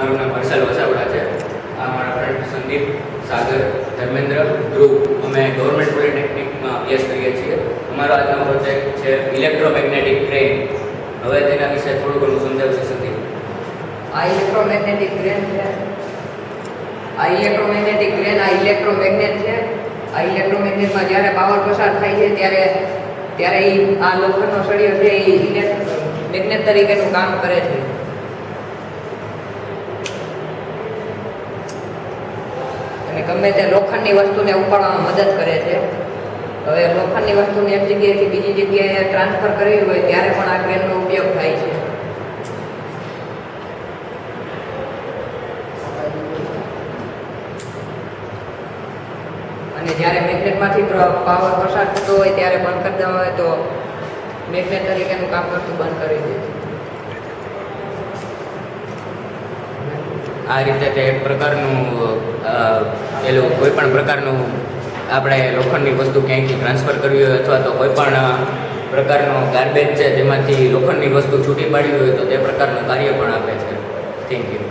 મારું નામ હર્ષલ વસાવડા છે. આ મારા ફ્રેન્ડ સંદીપ, સાગર, ધર્મેન્દ્ર, ધ્રુવ. અમે ગવર્મેન્ટ પોલિટેકનિકમાં અભ્યાસ કરીએ છીએ. અમારો આજનો પ્રોજેક્ટ છે ઇલેક્ટ્રોમેગ્નેટિક ટ્રેન. હવે તેના વિશે થોડું ઘણું સમજાવશે સંદીપ. આ ઇલેક્ટ્રોમેગ્નેટિક ટ્રેન છે. આ ઇલેક્ટ્રોમેગ્નેટિક ટ્રેન આ ઇલેક્ટ્રોમેગ્નેટ છે. આ ઇલેક્ટ્રોમેગ્નેટમાં જ્યારે પાવર પસાર થાય છે ત્યારે આ લોખંડનો સળિયો છે એ મેગ્નેટ તરીકેનું કામ કરે છે. અને ગમે તે લોખંડની વસ્તુને ઉપાડવામાં મદદ કરે છે. હવે લોખંડની વસ્તુને એક જગ્યાએથી બીજી જગ્યાએ ટ્રાન્સફર કરવી હોય ત્યારે પણ આ ટ્રેનનો ઉપયોગ થાય છે. અને જ્યારે મેગ્નેટમાંથી પાવર પસાર થતો હોય ત્યારે બંધ કરી દેવા હોય તો મેગ્નેટ તરીકેનું કામ કરતું બંધ કરી દે છે. આ રીતે તે એક પ્રકારનું પેલું કોઈ પણ પ્રકારનું આપણે લોખંડની વસ્તુ ક્યાંયથી ટ્રાન્સફર કરવી હોય અથવા તો કોઈ પણ પ્રકારનો ગાર્બેજ છે જેમાંથી લોખંડની વસ્તુ છૂટી પાડવી હોય તો તે પ્રકારનું કાર્ય પણ આપે છે. Thank you.